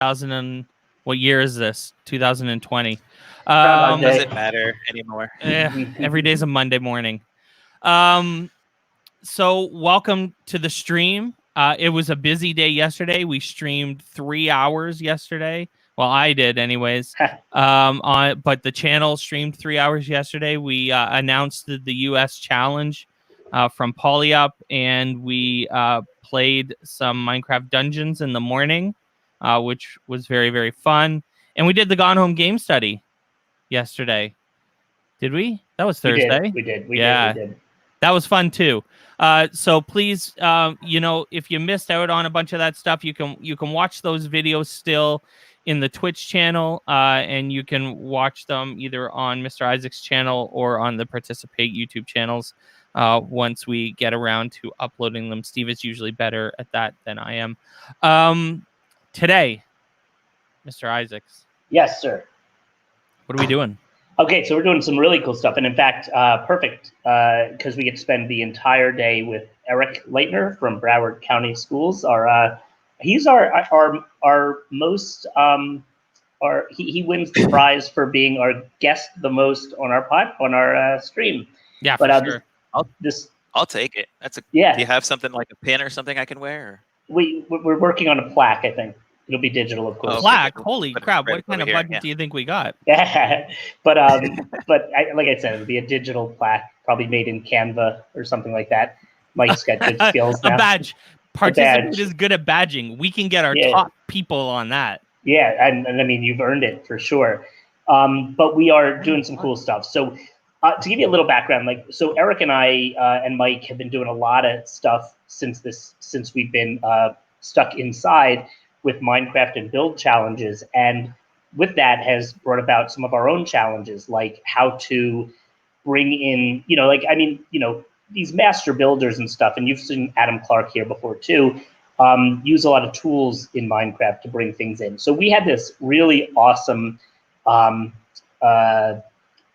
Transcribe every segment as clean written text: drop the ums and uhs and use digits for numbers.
2000 and what year is this? 2020. Doesn't matter anymore. Every day's a Monday morning. So welcome to the stream. It was a busy day yesterday. We streamed 3 hours yesterday. Well, I did anyways. But the channel streamed 3 hours yesterday. We announced the US challenge from PolyUp, and we played some Minecraft Dungeons in the morning, which was very, very fun. And we did the Gone Home game study yesterday. Did we? That was Thursday. We did. That was fun too. So please, if you missed out on a bunch of that stuff, you can watch those videos still in the Twitch channel, and you can watch them either on Mr. Isaac's channel or on the Participate YouTube channels once we get around to uploading them. Steve is usually better at that than I am. Today, Mr. Isaacs. Yes, sir. What are we doing? Okay, so we're doing some really cool stuff, and in fact, perfect, because we get to spend the entire day with Eric Leitner from Broward County Schools. He's our most he wins the prize for being our guest the most on our stream. Yeah, for sure. I'll take it. Do you have something like a pin or something I can wear? We're working on a plaque, I think. It'll be digital, of course. Plaque? Holy crap! What kind of budget do you think we got? But like I said, it'll be a digital plaque, probably made in Canva or something like that. Mike's got good skills now. A badge. Participate is good at badging. We can get our top people on that. Yeah, and I mean, you've earned it for sure. But we are doing some cool stuff. So to give you a little background, so Eric and I and Mike have been doing a lot of stuff since we've been stuck inside with Minecraft and build challenges, and with that has brought about some of our own challenges, like how to bring in, these master builders and stuff, and you've seen Adam Clark here before too, use a lot of tools in Minecraft to bring things in. So we had this really awesome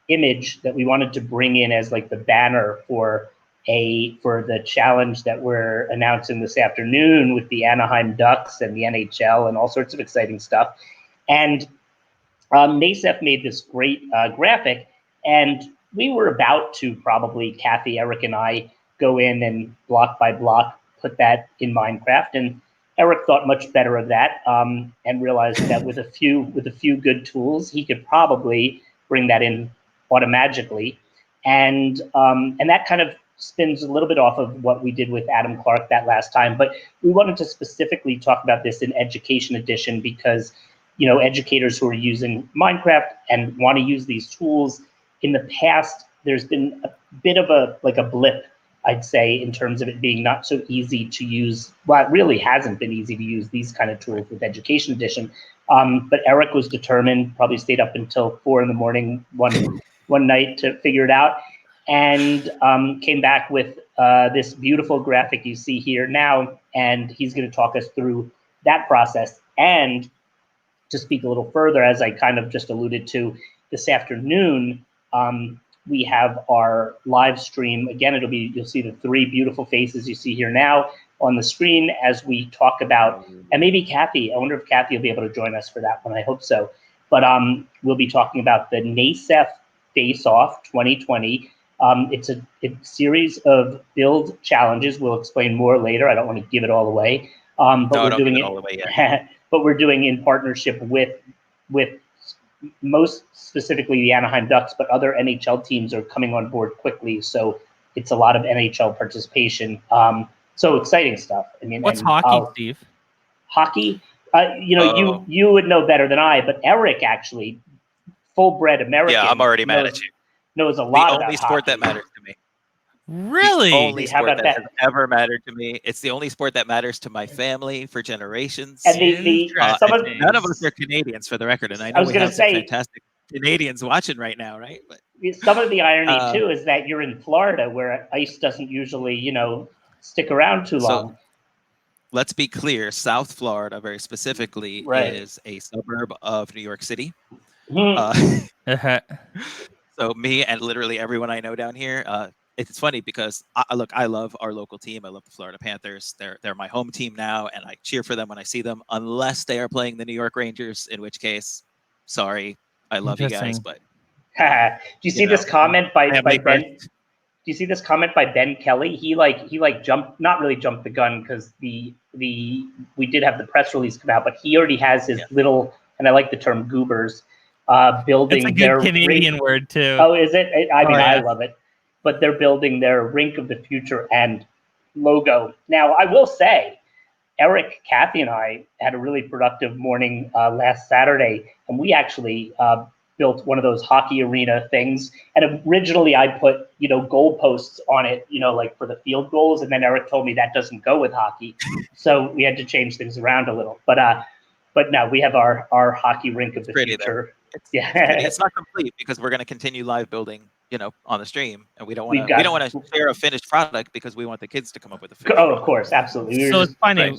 image that we wanted to bring in as like the banner for the challenge that we're announcing this afternoon with the Anaheim Ducks and the NHL and all sorts of exciting stuff. And NASEF made this great graphic, and we were about to probably, Kathy, Eric, and I, go in and block by block put that in Minecraft. And Eric thought much better of that, and realized that with a few good tools, he could probably bring that in automatically. And that kind of spins a little bit off of what we did with Adam Clark that last time, but we wanted to specifically talk about this in Education Edition because, educators who are using Minecraft and want to use these tools, in the past, there's been a bit of a blip, I'd say, in terms of it being not so easy to use. Well, it really hasn't been easy to use these kind of tools with Education Edition. But Eric was determined, probably stayed up until 4 a.m. one night to figure it out, and came back with this beautiful graphic you see here now, and he's going to talk us through that process. And to speak a little further, as I kind of just alluded to, this afternoon, we have our live stream. Again, you'll see the 3 beautiful faces you see here now on the screen as we talk about, and maybe Kathy, I wonder if Kathy will be able to join us for that one, I hope so. But we'll be talking about the NASEF Face Off 2020. It's a series of build challenges. We'll explain more later. I don't want to give it all away. But we're doing it all away yet. But we're doing in partnership with most specifically the Anaheim Ducks, but other NHL teams are coming on board quickly. So it's a lot of NHL participation. So exciting stuff. I mean, what's hockey, Steve? Hockey? You would know better than I, but Eric actually, full-bred American. Yeah, I'm already mad at you. Knows a lot about the only sport that matters to me. Really? The only sport that has ever mattered to me. It's the only sport that matters to my family for generations. And none of us are Canadians, for the record, and I know we have some fantastic Canadians watching right now, right? But some of the irony too is that you're in Florida, where ice doesn't usually, stick around too long. So, let's be clear: South Florida, very specifically, is a suburb of New York City. Mm-hmm. So me and literally everyone I know down here, it's funny because I love our local team. I love the Florida Panthers. They're my home team now, and I cheer for them when I see them, unless they are playing the New York Rangers, in which case, sorry, I love you guys, but Do you see this comment by Ben? First. Do you see this comment by Ben Kelly? He jumped, not really jumped the gun, because we did have the press release come out, but he already has his little, and I like the term goobers, building it's a good their Canadian word too. Oh, is it? I mean, yeah. I love it. But they're building their Rink of the Future and logo. Now, I will say, Eric, Kathy, and I had a really productive morning last Saturday, and we actually built one of those hockey arena things. And originally, I put goal posts on it, like for the field goals. And then Eric told me that doesn't go with hockey, so we had to change things around a little. But no, we have our hockey Rink of the Future. It's not complete because we're going to continue live building, on the stream, and we don't want to share a finished product because we want the kids to come up with a finished product. Of course, absolutely. So it's funny.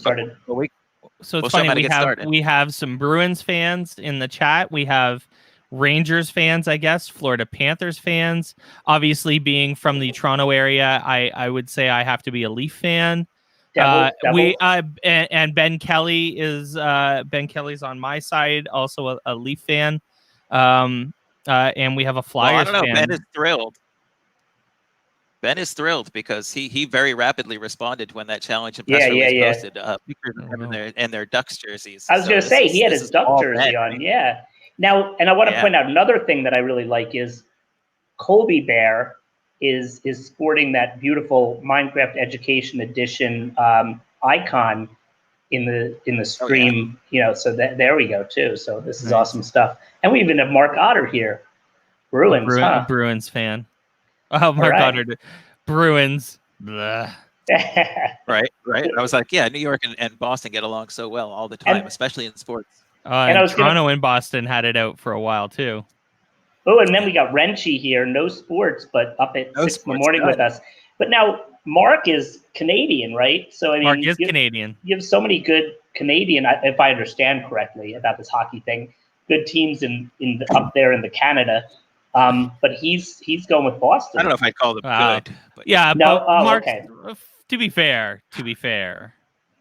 So it's funny. We have some Bruins fans in the chat. We have Rangers fans, I guess, Florida Panthers fans. Obviously, being from the Toronto area, I would say I have to be a Leaf fan. Devil. And Ben Kelly is Kelly's on my side, also a Leaf fan. And we have a Flyers fan. Ben is thrilled. Ben is thrilled because he very rapidly responded when that challenge and press release posted pictures of them in their Ducks jerseys. I was going to say he had his Duck jersey on. Yeah. Now, and I want to point out another thing that I really like is Colby Bear is sporting that beautiful Minecraft Education Edition icon in the stream. So there we go too. So this is awesome stuff. And we even have Mark Otter here, Bruins, a Bruins fan. Oh, Mark Otter, Bruins. Right. I was like, yeah, New York and Boston get along so well all the time, especially in sports. And Toronto and Boston had it out for a while too. Oh, and then we got Renchi here. No sports, but up at 6 in the morning with us. But now Mark is Canadian, right? So I mean, Mark is Canadian. You have so many good Canadian, if I understand correctly about this hockey thing. Good teams up there in the Canada. But he's going with Boston. I don't know if I'd call them good. But yeah, no. But Mark, okay. To be fair,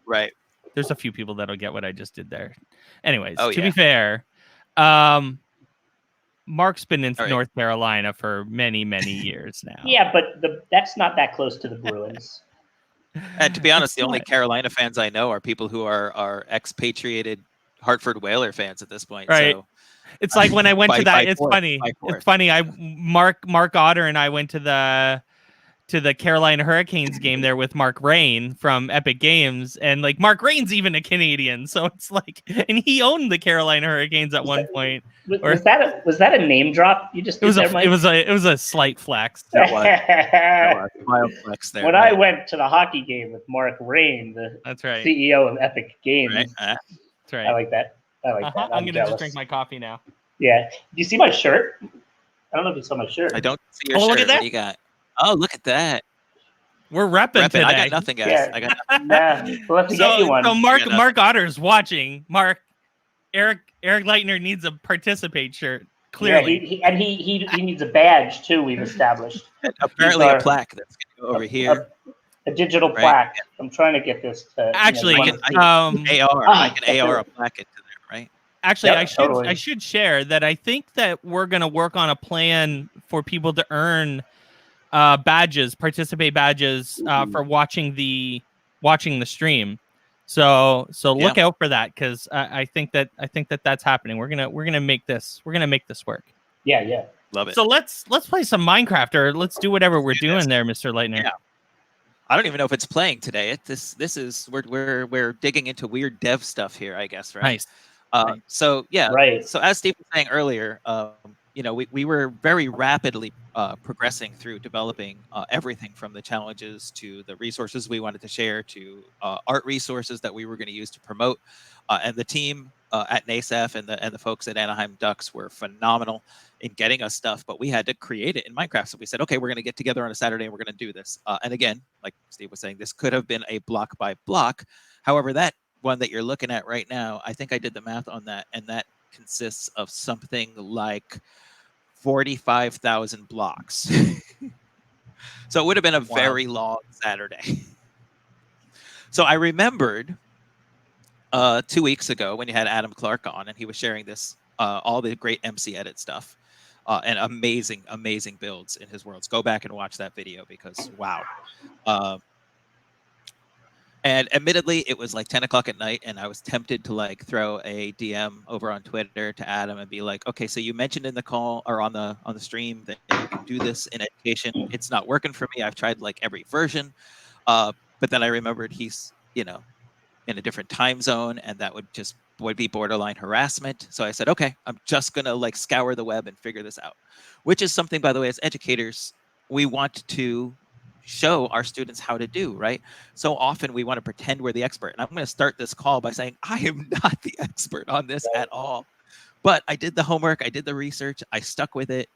right. There's a few people that'll get what I just did there. Anyways, to be fair, Mark's been in North Carolina for many, many years now. Yeah, but that's not that close to the Bruins. And to be honest, the only Carolina fans I know are people who are expatriated Hartford Whaler fans at this point. Right. So it's like when I went to that. It's funny. It's funny. Mark Otter and I went to the Carolina Hurricanes game there with Mark Rain from Epic Games, and like Mark Rain's even a Canadian, so it's like, and he owned the Carolina Hurricanes at one point. Was that a name drop? You just it was a slight flex. That was mild flex there. When I went to the hockey game with Mark Rain, that's right, CEO of Epic Games. Right. That's right. I like that. that. I'm gonna just drink my coffee now. Yeah. Do you see my shirt? I don't know if you saw my shirt. I don't see your shirt. Look at that. What do you got? Oh, look at that. We're repping today. I got nothing, guys. Yeah. I got nothing. We'll have to get you one. So Mark Otter's watching. Mark, Eric Leitner needs a participate shirt. Clearly. Yeah, he needs a badge too. We've established. Apparently a plaque that's going to go over here. A digital plaque. I'm trying to get this to actually. I can AR a plaque into there, right? Actually, I should share that I think that we're going to work on a plan for people to earn participate badges for watching the stream. So look out for that, because I think that that's happening. We're gonna make this work. Yeah. Love it. So let's play some Minecraft, or let's do whatever we're doing there, Mr. Leitner. Yeah. I don't even know if it's playing today. This is we're digging into weird dev stuff here, I guess, right? Nice. So yeah. Right. So as Steve was saying earlier, we were very rapidly progressing through developing everything from the challenges to the resources we wanted to share to art resources that we were going to use to promote. And the team at NASEF and the folks at Anaheim Ducks were phenomenal in getting us stuff, but we had to create it in Minecraft. So we said, okay, we're going to get together on a Saturday and we're going to do this. And again, like Steve was saying, this could have been a block by block. However, that one that you're looking at right now, I think I did the math on that, and that consists of something like 45,000 blocks. So it would have been a very long Saturday. So I remembered 2 weeks ago when you had Adam Clark on, and he was sharing this, all the great MCEdit stuff, and amazing builds in his worlds. Go back and watch that video because wow. And admittedly, it was like 10 o'clock at night, and I was tempted to like throw a DM over on Twitter to Adam and be like, okay, so you mentioned in the call or on the stream that you can do this in education. It's not working for me. I've tried like every version. But then I remembered he's, in a different time zone, and that would be borderline harassment. So I said, okay, I'm just gonna like scour the web and figure this out, which is something, by the way, as educators, we want to show our students how to do, right? So often we want to pretend we're the expert. And I'm going to start this call by saying, I am not the expert on this at all. But I did the homework, I did the research, I stuck with it,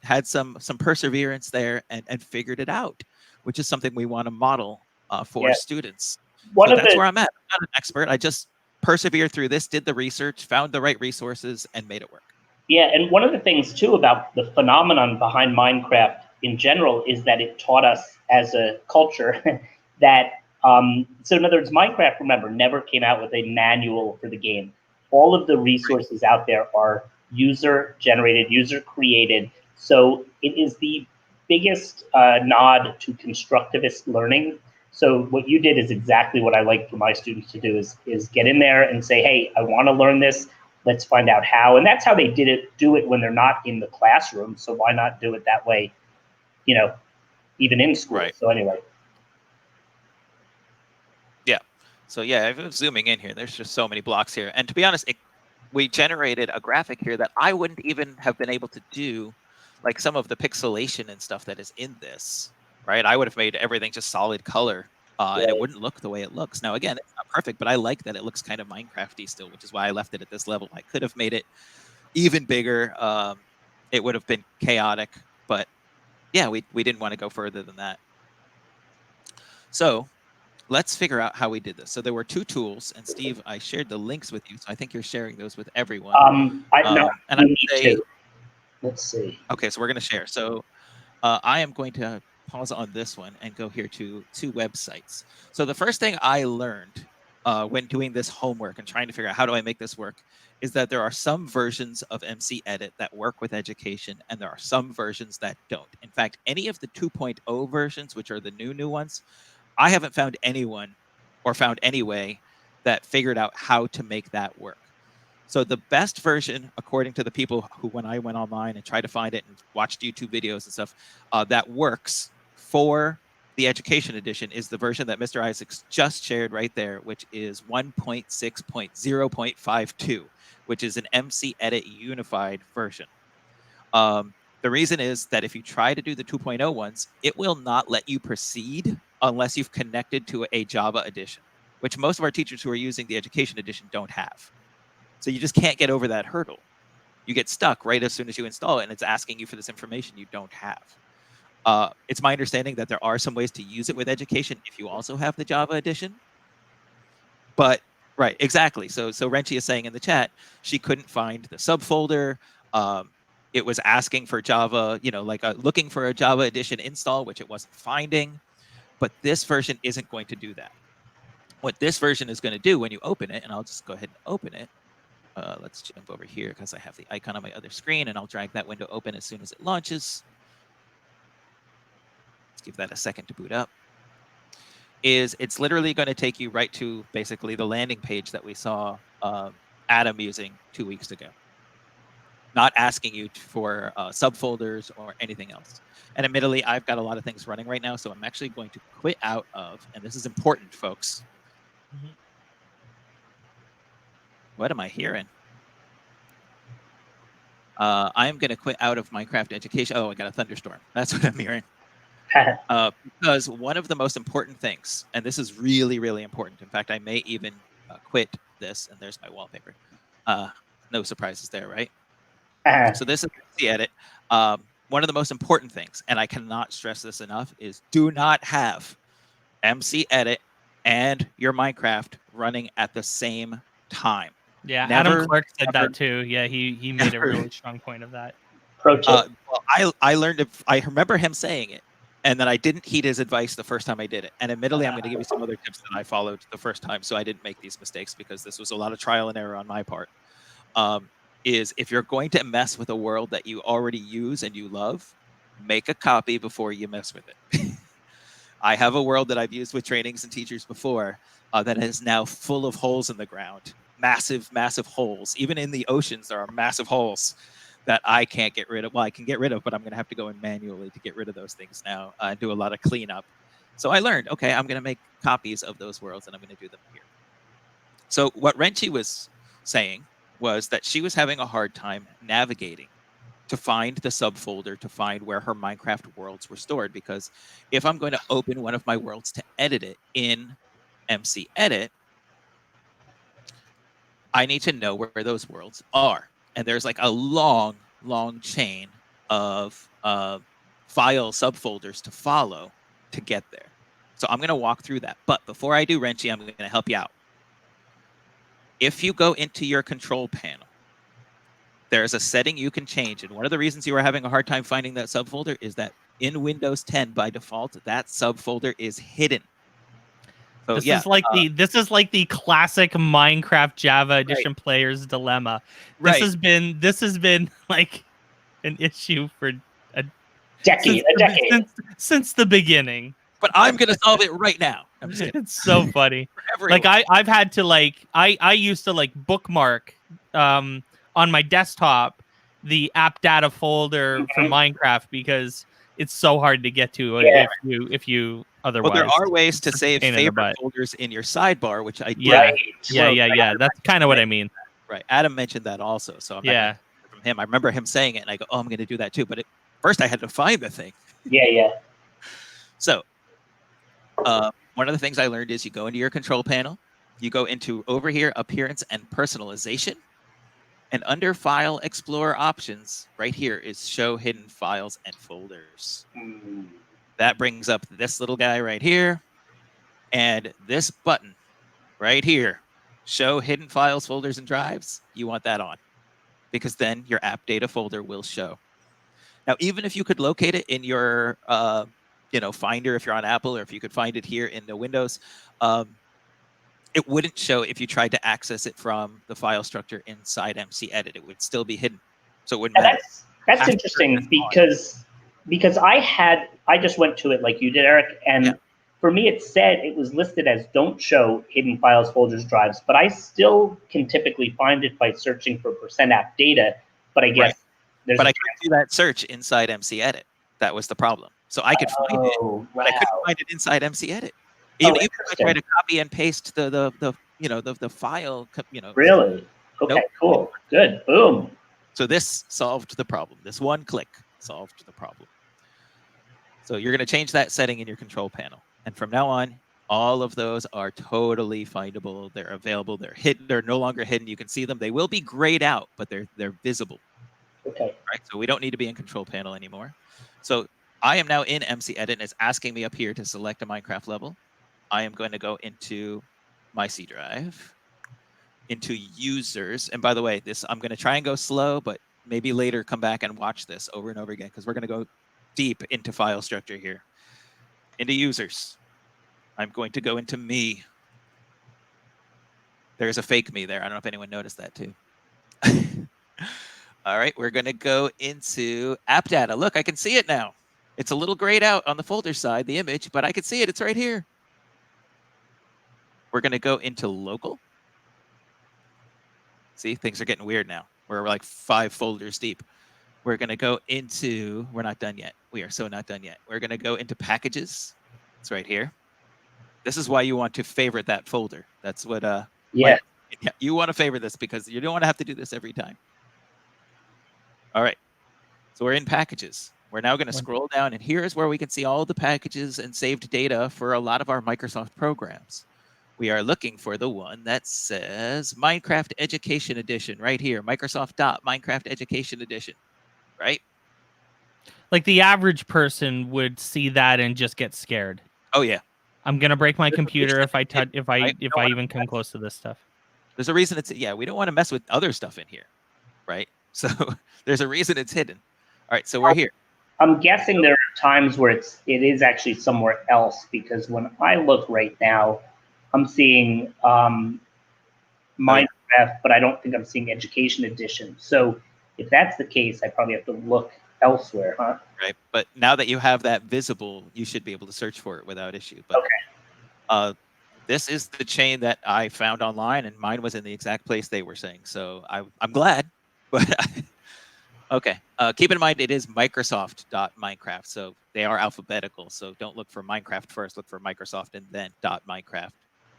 had some perseverance there and figured it out, which is something we want to model for students. So that's where I'm at. I'm not an expert. I just persevered through this, did the research, found the right resources, and made it work. Yeah, and one of the things too about the phenomenon behind Minecraft in general is that it taught us as a culture that, so in other words, Minecraft, remember, never came out with a manual for the game. All of the resources out there are user-generated, user-created. So it is the biggest nod to constructivist learning. So what you did is exactly what I like for my students to do is get in there and say, hey, I want to learn this. Let's find out how. And that's how they do it when they're not in the classroom. So why not do it that way, even in school? Right. So anyway. Yeah. So yeah, if I was zooming in here, there's just so many blocks here. And to be honest, we generated a graphic here that I wouldn't even have been able to do, like some of the pixelation and stuff that is in this, right? I would have made everything just solid color. And it wouldn't look the way it looks. Now, again, it's not perfect, but I like that it looks kind of Minecraft-y still, which is why I left it at this level. I could have made it even bigger. It would have been chaotic, but yeah, we didn't want to go further than that. So let's figure out how we did this. So there were two tools, and Steve, I shared the links with you, so I think you're sharing those with everyone. And I would say, let's see. Okay, so we're going to share. So I am going to pause on this one and go here to two websites. So the first thing I learned when doing this homework and trying to figure out how do I make this work is that there are some versions of MCEdit that work with education, and there are some versions that don't. In fact, any of the 2.0 versions, which are the new ones, I haven't found anyone or found any way that figured out how to make that work. So the best version, according to the people who, when I went online and tried to find it and watched YouTube videos and stuff, that works for the education edition is the version that Mr. Isaacs just shared right there, which is 1.6.0.52, which is an MCEdit unified version. The reason is that if you try to do the 2.0 ones, it will not let you proceed unless you've connected to a Java edition, which most of our teachers who are using the education edition don't have. So you just can't get over that hurdle. You get stuck right as soon as you install it, and it's asking you for this information you don't have. It's my understanding that there are some ways to use it with education if you also have the Java edition. But right, exactly. So Renchi is saying in the chat, she couldn't find the subfolder. It was asking for Java, looking for a Java edition install, which it wasn't finding. But this version isn't going to do that. What this version is going to do when you open it, and I'll just go ahead and open it. Let's jump over here because I have the icon on my other screen, and I'll drag that window open as soon as it launches. Let's give that a second to boot up. It's literally going to take you right to basically the landing page that we saw Adam using 2 weeks ago. Not asking you for subfolders or anything else. And admittedly, I've got a lot of things running right now, so I'm actually going to quit out of, and this is important, folks. Mm-hmm. What am I hearing? I'm going to quit out of Minecraft education. Oh, I got a thunderstorm. That's what I'm hearing. Because one of the most important things, and this is really, really important. In fact, I may even quit this, and there's my wallpaper. No surprises there, right? So this is MCEdit. One of the most important things, and I cannot stress this enough, is do not have MCEdit and your Minecraft running at the same time. Yeah, Adam Clark said that too. Yeah, he made a really strong point of that. Pro tip. Well, I learned it. I remember him saying it, And then I didn't heed his advice the first time I did it. And admittedly, I'm going to give you some other tips that I followed the first time, so I didn't make these mistakes, because this was a lot of trial and error on my part. Is if you're going to mess with a world that you already use and you love, make a copy before you mess with it. I have a world that I've used with trainings and teachers before that is now full of holes in the ground. Massive, massive holes. Even in the oceans, there are massive holes that I can't get rid of. Well, I can get rid of, but I'm going to have to go in manually to get rid of those things now and do a lot of cleanup. So I learned, okay, I'm going to make copies of those worlds and I'm going to do them here. So what Renchi was saying was that she was having a hard time navigating to find the subfolder, to find where her Minecraft worlds were stored. Because if I'm going to open one of my worlds to edit it in MCEdit, I need to know where those worlds are. And there's like a long, long chain of file subfolders to follow to get there. So I'm going to walk through that. But before I do, Renchi, I'm going to help you out. If you go into your control panel, there's a setting you can change. And one of the reasons you are having a hard time finding that subfolder is that in Windows 10, by default, that subfolder is hidden. So, this is like the classic Minecraft Java edition player's dilemma. This has been like an issue for a decade. Since the beginning. But I'm going to solve it right now. I'm just kidding. It's so funny. Like I've had to I used to bookmark on my desktop the app data folder for Minecraft because it's so hard to get to if you otherwise. Well, there are ways to save favorite folders in your sidebar, which I yeah. That's kind of what I mean. Right. Adam mentioned that also. So from him, I remember him saying it, and I go, "Oh, I'm going to do that too." But first, I had to find the thing. Yeah. So, one of the things I learned is you go into your control panel, you go into over here, appearance and personalization. And under File Explorer options, right here is Show Hidden Files and Folders. That brings up this little guy right here. And this button right here, Show Hidden Files, Folders, and Drives. You want that on, because then your app data folder will show. Now, even if you could locate it in your Finder, if you're on Apple, or if you could find it here in the Windows, it wouldn't show if you tried to access it from the file structure inside MCEdit. It would still be hidden, so it wouldn't matter. That's interesting because I just went to it like you did, Eric, and for me it said it was listed as don't show hidden files, folders, drives, but I still can typically find it by searching for %app data. But I guess I couldn't do that search inside MCEdit. That was the problem. So I could find it, but I couldn't find it inside MCEdit. Even if I try to copy and paste the file, Really? Okay, cool. Good. Boom. So this solved the problem. This one click solved the problem. So you're going to change that setting in your control panel. And from now on, all of those are totally findable. They're available. They're hidden. They're no longer hidden. You can see them. They will be grayed out, but they're visible. Okay. Right. So we don't need to be in control panel anymore. So I am now in MCEdit, and it's asking me up here to select a Minecraft level. I am going to go into my C drive, into users. And by the way, I'm going to try and go slow, but maybe later come back and watch this over and over again, because we're going to go deep into file structure here. Into users. I'm going to go into me. There's a fake me there. I don't know if anyone noticed that too. All right, we're going to go into app data. Look, I can see it now. It's a little grayed out on the folder side, the image, but I can see it. It's right here. We're going to go into local. See, things are getting weird now. We're like 5 folders deep. We're going to go into, we're not done yet. We are so not done yet. We're going to go into packages. It's right here. This is why you want to favorite that folder. That's what, you want to favorite this because you don't want to have to do this every time. All right. So we're in packages. We're now going to scroll down, and here's where we can see all the packages and saved data for a lot of our Microsoft programs. We are looking for the one that says Minecraft Education Edition right here. Microsoft.Minecraft Education Edition, right? Like the average person would see that and just get scared. Oh yeah. I'm gonna break my computer if I even come close to this stuff. There's a reason we don't want to mess with other stuff in here, right? So there's a reason it's hidden. All right, so we're here. I'm guessing there are times where it is actually somewhere else, because when I look right now, I'm seeing Minecraft, but I don't think I'm seeing Education Edition. So if that's the case, I probably have to look elsewhere, huh? Right. But now that you have that visible, you should be able to search for it without issue. But this is the chain that I found online, and mine was in the exact place they were saying. So I'm glad. But okay. Keep in mind, it is Microsoft.Minecraft. So they are alphabetical. So don't look for Minecraft first. Look for Microsoft and then .Minecraft.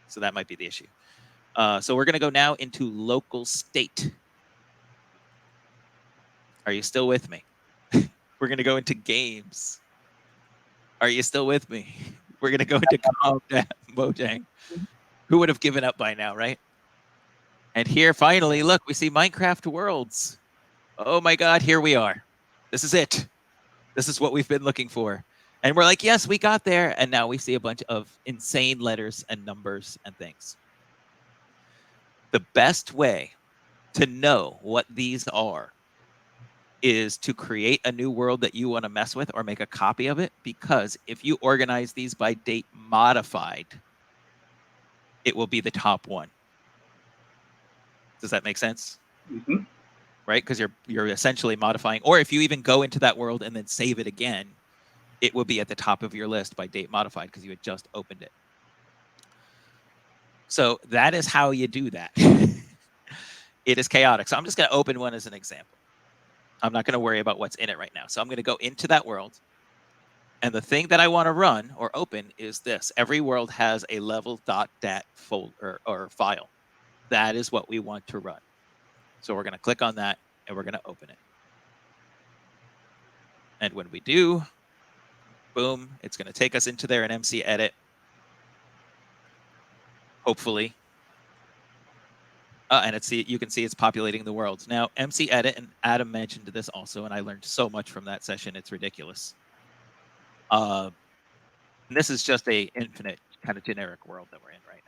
So that might be the issue. So we're going to go now into local state. Are you still with me? We're going to go into games. Are you still with me? We're going to go into Mojang. Who would have given up by now, right? And here, finally, look, we see Minecraft Worlds. Oh my God, here we are. This is it. This is what we've been looking for. And we're like, yes, we got there. And now we see a bunch of insane letters and numbers and things. The best way to know what these are is to create a new world that you want to mess with or make a copy of it, because if you organize these by date modified, it will be the top one. Does that make sense? Mm-hmm. Right? Because you're essentially modifying, or if you even go into that world and then save it again, it will be at the top of your list by date modified because you had just opened it. So that is how you do that. It is chaotic. So I'm just going to open one as an example. I'm not going to worry about what's in it right now. So I'm going to go into that world. And the thing that I want to run or open is this. Every world has a level.dat folder or file. That is what we want to run. So we're going to click on that and we're going to open it. And when we do, boom, it's going to take us into there in MCEdit. Hopefully. And you can see it's populating the worlds. Now, MCEdit, and Adam mentioned this also, and I learned so much from that session. It's ridiculous. And this is just a infinite kind of generic world that we're in right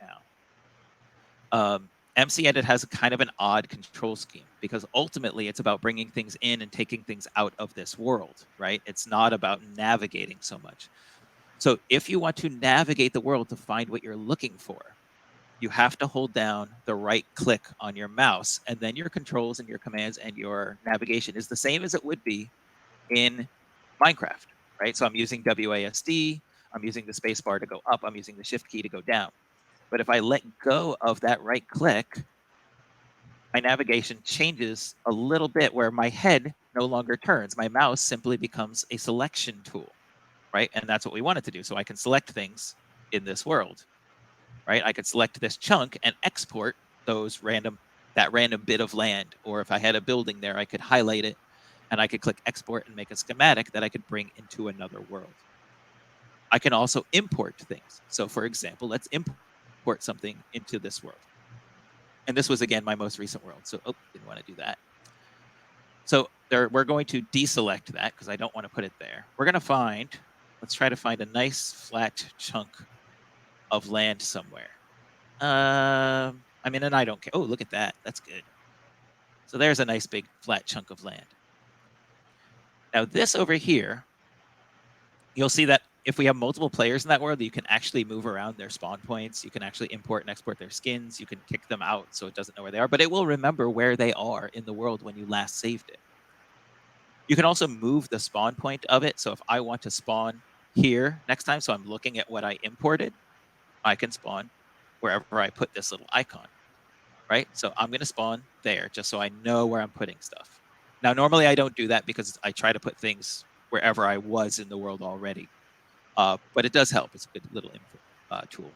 now. MCEdit has a kind of an odd control scheme because ultimately it's about bringing things in and taking things out of this world, right? It's not about navigating so much. So if you want to navigate the world to find what you're looking for, you have to hold down the right click on your mouse, and then your controls and your commands and your navigation is the same as it would be in Minecraft, right? So I'm using WASD, I'm using the space bar to go up, I'm using the shift key to go down. But if I let go of that right click, my navigation changes a little bit where my head no longer turns. My mouse simply becomes a selection tool, right? And that's what we want it to do. So I can select things in this world, right? I could select this chunk and export that random bit of land. Or if I had a building there, I could highlight it and I could click export and make a schematic that I could bring into another world. I can also import things. So for example, let's import something into this world. And this was, again, my most recent world. So, didn't want to do that. So we're going to deselect that because I don't want to put it there. We're going to let's try to find a nice flat chunk of land somewhere. I mean, and I don't care. Oh, look at that. That's good. So there's a nice big flat chunk of land. Now this over here, you'll see that if we have multiple players in that world, you can actually move around their spawn points. You can actually import and export their skins. You can kick them out so it doesn't know where they are, but it will remember where they are in the world when you last saved it. You can also move the spawn point of it. So if I want to spawn here next time, so I'm looking at what I imported, I can spawn wherever I put this little icon, right? So I'm going to spawn there just so I know where I'm putting stuff. Now, normally I don't do that because I try to put things wherever I was in the world already. But it does help. It's a good little input tool.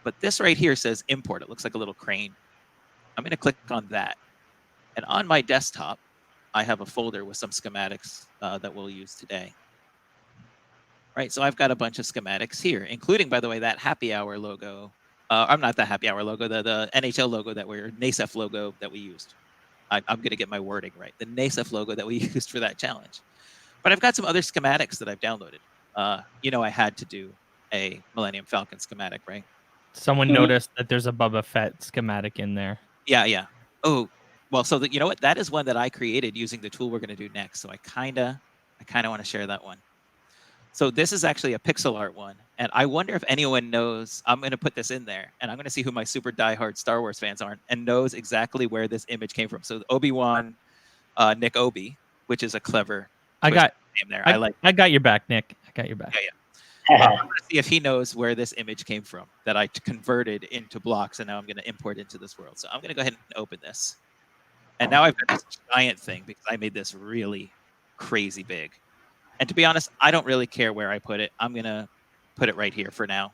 But this right here says import. It looks like a little crane. I'm going to click on that. And on my desktop, I have a folder with some schematics that we'll use today. Right, so I've got a bunch of schematics here, including, by the way, that happy hour logo. I'm not the happy hour logo, the NHL logo NASEF logo that we used. I'm going to get my wording right. The NASEF logo that we used for that challenge. But I've got some other schematics that I've downloaded. I had to do a Millennium Falcon schematic, right? Someone noticed that there's a Boba Fett schematic in there. Yeah. Oh, well, so you know what? That is one that I created using the tool we're going to do next. So I kind of I kind of want to share that one. So this is actually a pixel art one, and I wonder if anyone knows. I'm going to put this in there, and I'm going to see who my super diehard Star Wars fans are and knows exactly where this image came from. So Obi-Wan, Nick Obi, which is a clever I got name there. I got your back, Nick. I got your back. Yeah, yeah. I'm going to see if he knows where this image came from that I converted into blocks, and now I'm going to import into this world. So I'm going to go ahead and open this. And now I've got this giant thing because I made this really crazy big. And to be honest, I don't really care where I put it. I'm going to put it right here for now.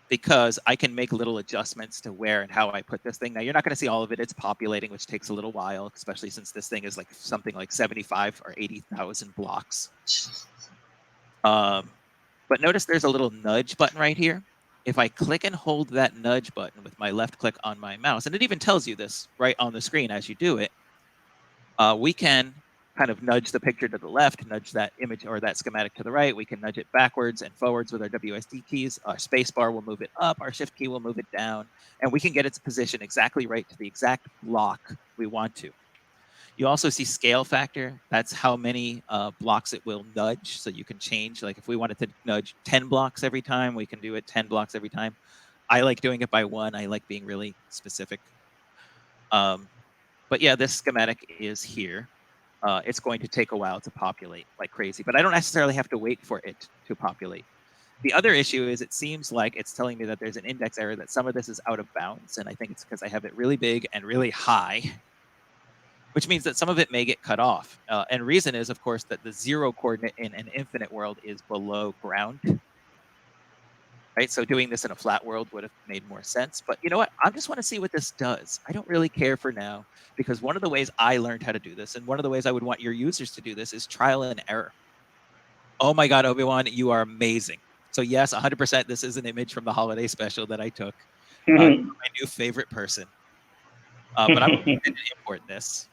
Because I can make little adjustments to where and how I put this thing. Now, you're not going to see all of it. It's populating, which takes a little while, especially since this thing is like something like 75 or 80,000 blocks. But notice there's a little nudge button right here. If I click and hold that nudge button with my left click on my mouse, and it even tells you this right on the screen as you do it, we can kind of nudge the picture to the left, nudge that image or that schematic to the right. We can nudge it backwards and forwards with our WSD keys. Our space bar will move it up. Our shift key will move it down. And we can get its position exactly right to the exact block we want to. You also see scale factor. That's how many blocks it will nudge. So you can change. Like if we wanted to nudge 10 blocks every time, we can do it 10 blocks every time. I like doing it by one. I like being really specific. But yeah, this schematic is here. It's going to take a while to populate like crazy, but I don't necessarily have to wait for it to populate. The other issue is it seems like it's telling me that there's an index error, that some of this is out of bounds, and I think it's because I have it really big and really high, which means that some of it may get cut off. And reason is, of course, that the 0 coordinate in an infinite world is below ground. Right, so doing this in a flat world would have made more sense. But you know what? I just want to see what this does. I don't really care for now, because one of the ways I learned how to do this, and one of the ways I would want your users to do this, is trial and error. Oh my God, Obi-Wan, you are amazing. So yes, 100%, this is an image from the holiday special that I took. My new favorite person. But I'm going to import this.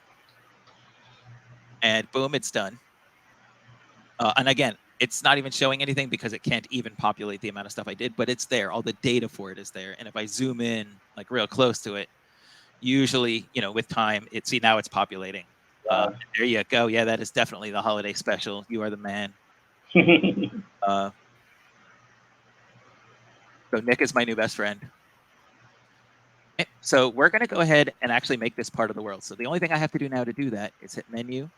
And boom, it's done. And again, it's not even showing anything because it can't even populate the amount of stuff I did, but it's there. All the data for it is there. And if I zoom in like real close to it, usually, you know, with time, see, now it's populating. There you go. Yeah, that is definitely the holiday special. You are the man. So Nick is my new best friend. Okay, so we're going to go ahead and actually make this part of the world. So the only thing I have to do now to do that is hit menu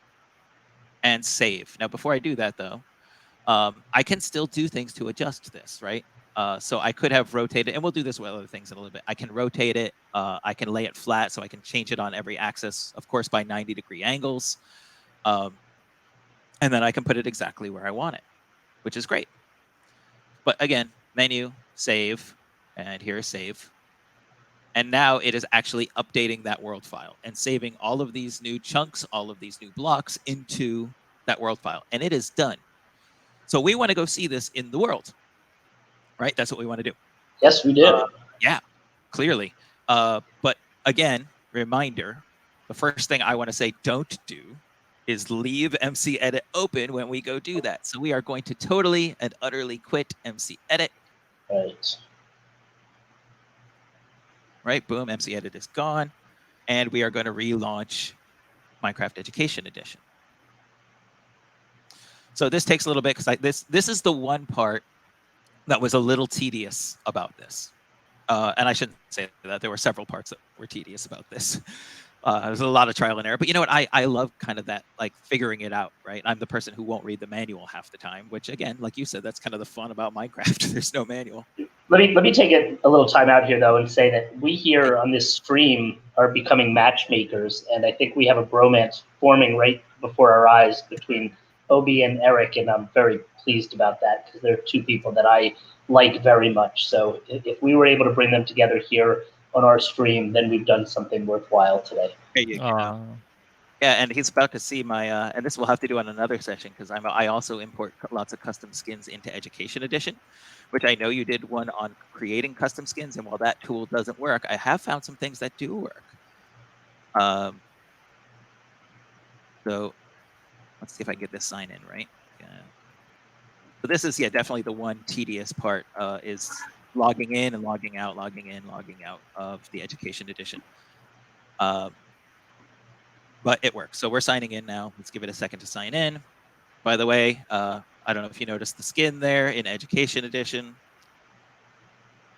and save. Now, before I do that, though, I can still do things to adjust this, right? So I could have rotated, and we'll do this with other things in a little bit. I can rotate it. I can lay it flat, so I can change it on every axis, of course, by 90-degree angles. And then I can put it exactly where I want it, which is great. But again, menu, save, and here is save. And now it is actually updating that world file and saving all of these new chunks, all of these new blocks into that world file. And it is done. So we want to go see this in the world, right? That's what we want to do. Yes, we do. Yeah, clearly. But again, reminder, the first thing I want to say don't do is leave MCEdit open when we go do that. So we are going to totally and utterly quit MCEdit. Right. Right, boom, MCEdit is gone. And we are going to relaunch Minecraft Education Edition. So this takes a little bit because this is the one part that was a little tedious about this. And I shouldn't say that. There were several parts that were tedious about this. There's a lot of trial and error. But you know what? I love kind of that, like figuring it out, right? I'm the person who won't read the manual half the time, which again, like you said, that's kind of the fun about Minecraft. There's no manual. Let me take a little time out here, though, and say that we here on this stream are becoming matchmakers, and I think we have a bromance forming right before our eyes between Obi and Eric, and I'm very pleased about that because they're two people that I like very much. So if we were able to bring them together here on our stream, then we've done something worthwhile today. There you go. Yeah, and he's about to see my, and this we'll have to do on another session because I also import lots of custom skins into Education Edition, which I know you did one on creating custom skins, and while that tool doesn't work, I have found some things that do work. So let's see if I can get this sign in right. Yeah. So this is, yeah, definitely the one tedious part is logging in and logging out, logging in, logging out of the Education Edition. but it works. So we're signing in now. Let's give it a second to sign in. By the way, I don't know if you noticed the skin there in Education Edition.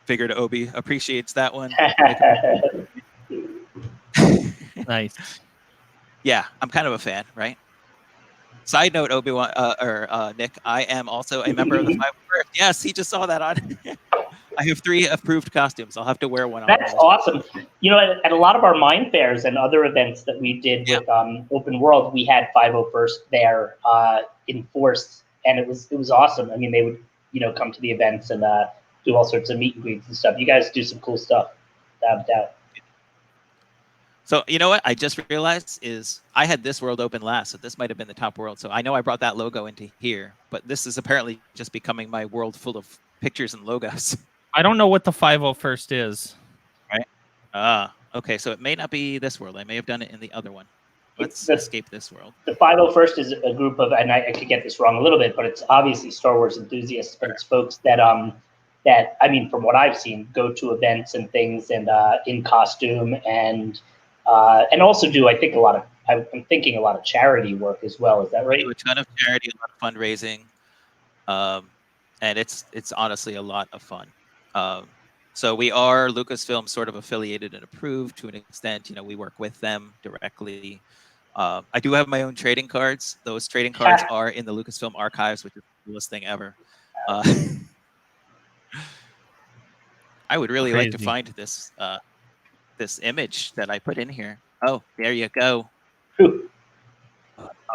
Figured Obi appreciates that one. Nice. Yeah, I'm kind of a fan, right? Side note, Obi-Wan Nick, I am also a member of the 501st. Yes, he just saw that on. I have 3 approved costumes. I'll have to wear one on. That's awesome. You know, at a lot of our Mind Fairs and other events that we did with Open World, we had 501st there in force, and it was awesome. I mean, they would, you know, come to the events and do all sorts of meet and greets and stuff. You guys do some cool stuff, without a doubt. So you know what I just realized is I had this world open last, so this might have been the top world. So I know I brought that logo into here, but this is apparently just becoming my world full of pictures and logos. I don't know what the 501st is. Right. Okay. So it may not be this world. I may have done it in the other one. Let's escape this world. The 501st is a group of, and I could get this wrong a little bit, but it's obviously Star Wars enthusiasts, but it's folks that that, I mean, from what I've seen, go to events and things and in costume and also do, I think, I'm thinking a lot of charity work as well. Is that right? We do a ton of charity, a lot of fundraising, and it's honestly a lot of fun. So we are Lucasfilm sort of affiliated and approved to an extent. You know, we work with them directly. I do have my own trading cards. Those trading cards are in the Lucasfilm archives, which is the coolest thing ever. I would really like to find this this image that I put in here. Oh, there you go.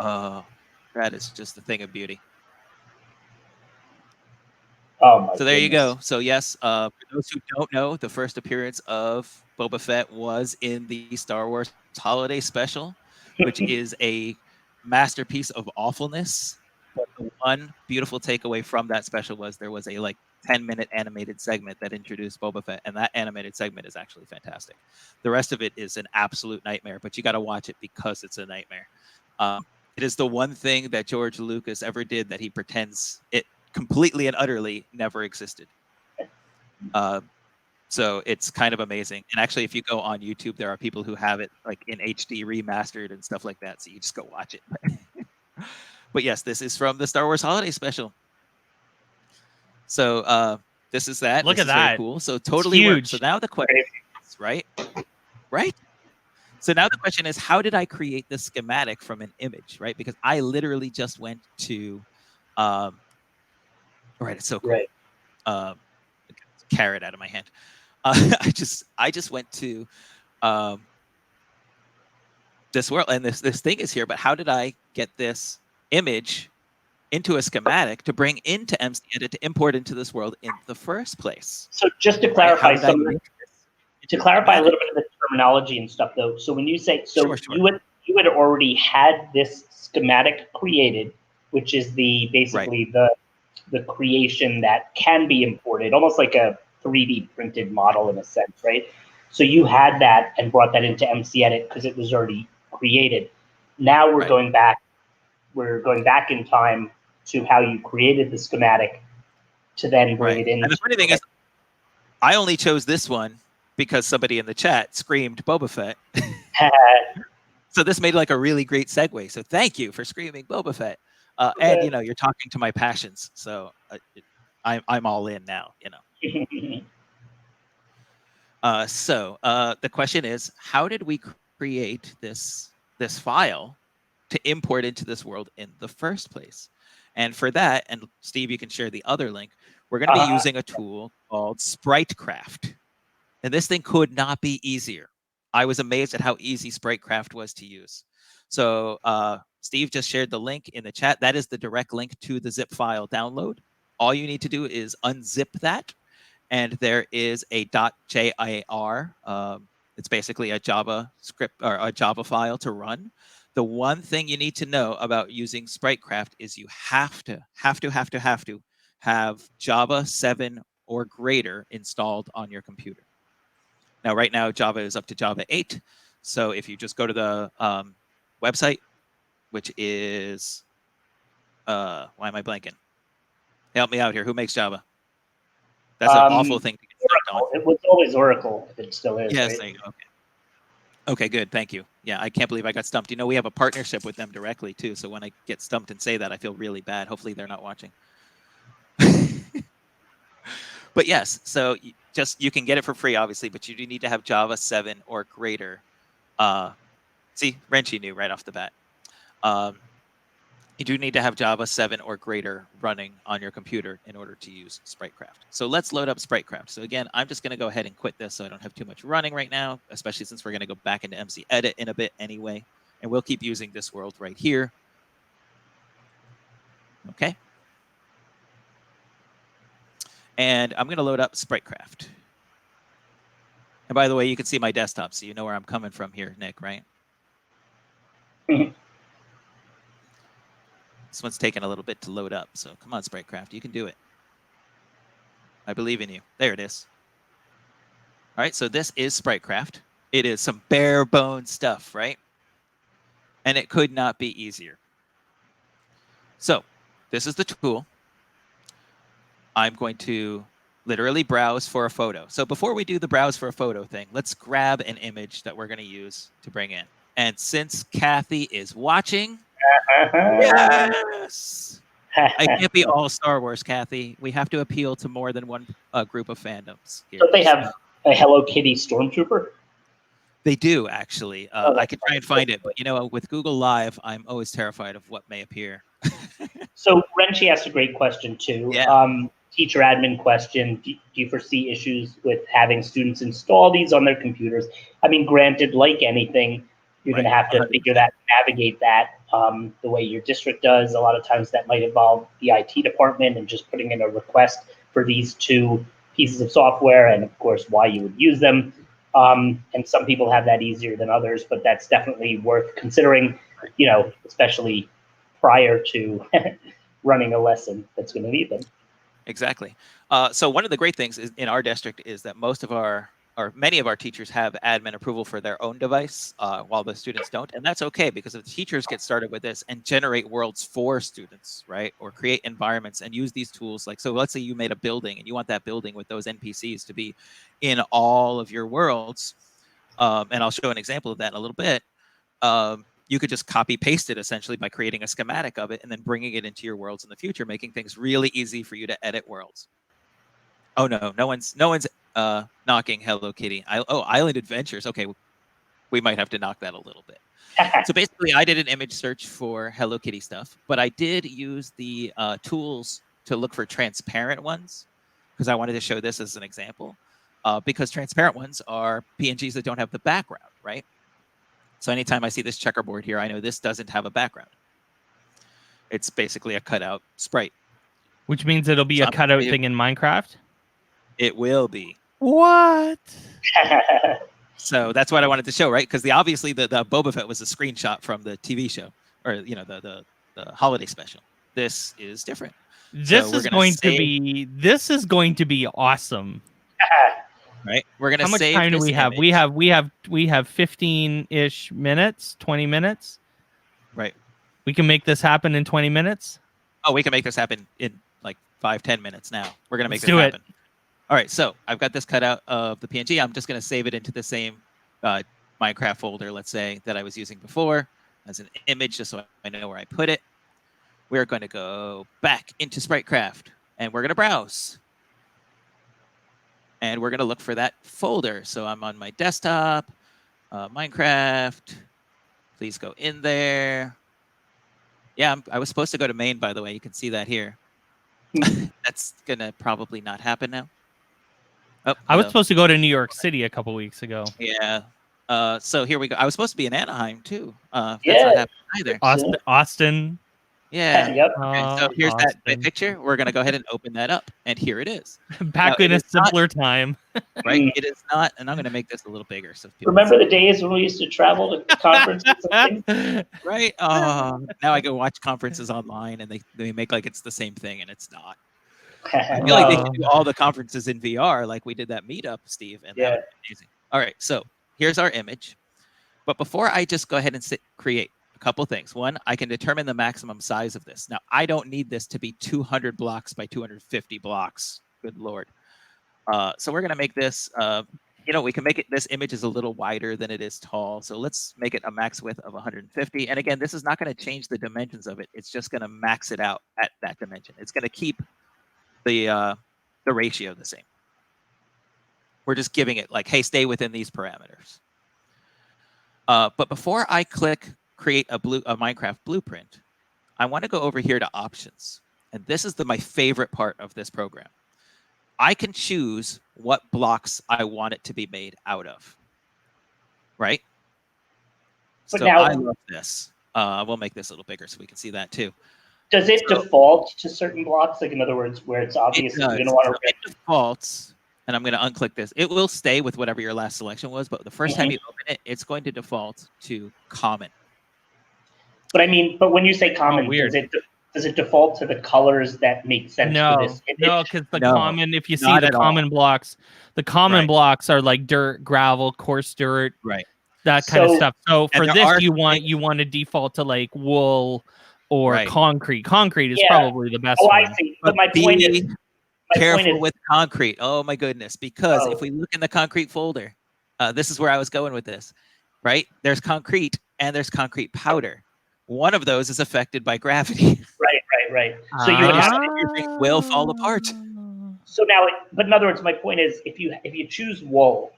That is just a thing of beauty. Oh my so there goodness. You go. So yes, for those who don't know, the first appearance of Boba Fett was in the Star Wars Holiday Special, which is a masterpiece of awfulness. But the one beautiful takeaway from that special was there was a 10-minute animated segment that introduced Boba Fett, and that animated segment is actually fantastic. The rest of it is an absolute nightmare, but you got to watch it because it's a nightmare. It is the one thing that George Lucas ever did that he pretends it completely and utterly never existed. So it's kind of amazing. And actually, if you go on YouTube, there are people who have it in HD remastered and stuff like that. So you just go watch it. But yes, this is from the Star Wars Holiday Special. So this is that. Look this at is that. Very cool. So totally huge. Works. So now the question is, right? So now the question is, how did I create this schematic from an image, right? Because I literally just went to, right, it's so cool. Right. Carrot out of my hand. I just went to this world, and this thing is here. But how did I get this image into a schematic to bring into MCEdit to import into this world in the first place? So just to clarify a little bit of the terminology and stuff, though. So when you say, Sure. you had already had this schematic created, which is basically the creation that can be imported, almost like a 3D printed model in a sense, right? So you had that and brought that into MCEdit because it was already created. Now we're going back. We're going back in time to how you created the schematic to then bring it in. And the funny thing is, I only chose this one because somebody in the chat screamed Boba Fett. So this made a really great segue. So thank you for screaming Boba Fett. And you're talking to my passions. So I'm all in now. So the question is, how did we create this file to import into this world in the first place? And for that, and Steve, you can share the other link, we're going to be using a tool called SpriteCraft. And this thing could not be easier. I was amazed at how easy SpriteCraft was to use. So Steve just shared the link in the chat. That is the direct link to the zip file download. All you need to do is unzip that. And there is a .jar. It's basically a Java script or a Java file to run. The one thing you need to know about using SpriteCraft is you have to have Java 7 or greater installed on your computer. Now, right now, Java is up to Java 8. So if you just go to the website, which is, why am I blanking? Help me out here. Who makes Java? That's an awful thing to get stuck on. It was always Oracle, if it still is. Yes, right? there you go. Okay. Okay, good. Thank you. Yeah, I can't believe I got stumped. You know, we have a partnership with them directly too. So when I get stumped and say that, I feel really bad. Hopefully they're not watching. But yes, so you can get it for free, obviously, but you do need to have Java 7 or greater. See, Renchi knew right off the bat. You do need to have Java 7 or greater running on your computer in order to use SpriteCraft. So let's load up SpriteCraft. So again, I'm just going to go ahead and quit this so I don't have too much running right now, especially since we're going to go back into MCEdit in a bit anyway. And we'll keep using this world right here. Okay. And I'm going to load up SpriteCraft. And by the way, you can see my desktop, so you know where I'm coming from here, Nick, right? This one's taking a little bit to load up, so come on, SpriteCraft, you can do it. I believe in you. There it is. All right, so this is SpriteCraft. It is some bare bones stuff, right? And it could not be easier. So this is the tool. I'm going to literally browse for a photo. So before we do the browse for a photo thing, let's grab an image that we're going to use to bring in. And since Kathy is watching, yes! I can't be all Star Wars, Kathy. We have to appeal to more than one group of fandoms here. Don't they have a Hello Kitty stormtrooper? They do, actually. I can try and find it, but you know, with Google Live, I'm always terrified of what may appear. So Renchi asked a great question too. Yeah. Teacher admin question. Do you foresee issues with having students install these on their computers? I mean, granted, like anything, you're going to have to 100%. figure that, navigate that the way your district does. A lot of times that might involve the IT department and just putting in a request for these two pieces of software and, of course, why you would use them. And some people have that easier than others, but that's definitely worth considering, you know, especially prior to running a lesson that's going to need them. Exactly. So one of the great things is in our district is that most of our, or many of our teachers have admin approval for their own device, while the students don't. And that's okay, because if the teachers get started with this and generate worlds for students, right, or create environments and use these tools, like, so let's say you made a building and you want that building with those NPCs to be in all of your worlds. And I'll show an example of that in a little bit. You could just copy paste it essentially by creating a schematic of it and then bringing it into your worlds in the future, making things really easy for you to edit worlds. Oh no one's knocking Hello Kitty. Island Adventures. Okay, we might have to knock that a little bit. So basically, I did an image search for Hello Kitty stuff, but I did use the tools to look for transparent ones because I wanted to show this as an example. Because transparent ones are PNGs that don't have the background, right? So anytime I see this checkerboard here, I know this doesn't have a background. It's basically a cutout sprite. Which means it'll be a cutout thing in Minecraft? It will be. What? So that's what I wanted to show, right? Because obviously the Boba Fett was a screenshot from the TV show, or you know, the holiday special. This is different. This is going to be awesome. Right? We're gonna How much save time do this we have? image. We have 15-ish minutes, 20 minutes. Right. We can make this happen in 20 minutes. Oh, we can make this happen in like 5-10 minutes now. We're gonna make this do happen. It. All right, so I've got this cutout of the PNG. I'm just gonna save it into the same Minecraft folder, let's say, that I was using before as an image, just so I know where I put it. We're going to go back into SpriteCraft and we're gonna browse. And we're going to look for that folder. So I'm on my desktop, Minecraft. Please go in there. Yeah, I was supposed to go to main, by the way. You can see that here. That's going to probably not happen now. Oh, I was supposed to go to New York City a couple weeks ago. Yeah. So here we go. I was supposed to be in Anaheim, too. That's Yeah. not happening either. Austin. Yeah. Yep. Okay, so here's that picture. We're going to go ahead and open that up. And here it is. Back in a simpler time. Right? It is not. And I'm going to make this a little bigger. So remember the days when we used to travel to conferences and things? Right? Now I go watch conferences online and they make like it's the same thing, and it's not. I feel like they should do all the conferences in VR like we did that meetup, Steve, and that would be amazing. All right, so here's our image. But before I just go ahead and create a couple things. One, I can determine the maximum size of this. Now, I don't need this to be 200 blocks by 250 blocks. Good Lord. So we're going to make this we can make it, this image is a little wider than it is tall. So let's make it a max width of 150. And again, this is not going to change the dimensions of it. It's just going to max it out at that dimension. It's going to keep the ratio the same. We're just giving it like, hey, stay within these parameters. But before I click create a Minecraft blueprint, I want to go over here to options. And this is my favorite part of this program. I can choose what blocks I want it to be made out of, right? But so now, I love this. We'll make this a little bigger so we can see that too. Does it default to certain blocks? Like in other words, where it's obvious that you're going to want to... It defaults, and I'm going to unclick this. It will stay with whatever your last selection was, but the first time you open it, it's going to default to common. But I mean, but when you say common, does it default to the colors that make sense for this image? No, because common, if you see the common blocks, the common Right. blocks are like dirt, gravel, coarse dirt, right? that kind of stuff. So for there this, are you want to default to like wool or Right. concrete. Concrete is probably the best Oh, one. I see. But my point is, careful with concrete. Oh my goodness, because if we look in the concrete folder, this is where I was going with this, right? There's concrete and there's concrete powder. One of those is affected by gravity. Right. So everything will fall apart. So now, but in other words, my point is, if you choose wool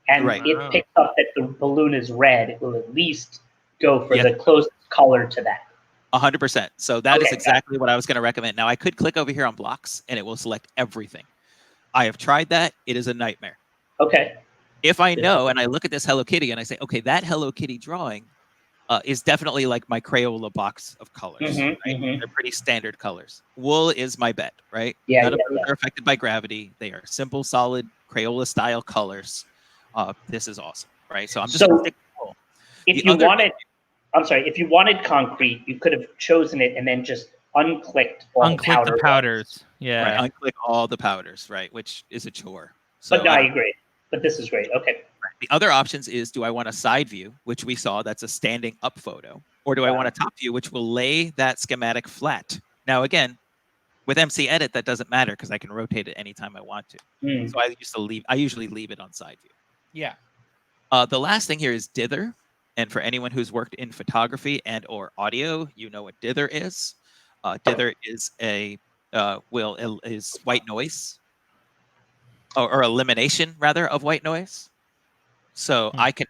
and it picks up that the balloon is red, it will at least go for the closest color to that. 100%. So that is exactly what I was going to recommend. Now I could click over here on blocks and it will select everything. I have tried that. It is a nightmare. Okay. If I know and I look at this Hello Kitty and I say, okay, that Hello Kitty drawing is definitely like my Crayola box of colors. Right? They're pretty standard colors. Wool is my bet, right? None of those are affected by gravity. They are simple, solid Crayola style colors. This is awesome, right? So I'm just going to stick with wool. If you wanted concrete, you could have chosen it and then just unclicked all the powders. Yeah. Right, unclick all the powders, right? Which is a chore. So, but no, I agree. But this is great. Okay. The other options is, do I want a side view, which we saw, that's a standing up photo, or do I want a top view, which will lay that schematic flat? Now, again, with MCEdit, that doesn't matter because I can rotate it anytime I want to. So I usually leave it on side view. Yeah. The last thing here is dither. And for anyone who's worked in photography and or audio, you know what dither is. Dither is is white noise, or elimination rather of white noise. So I can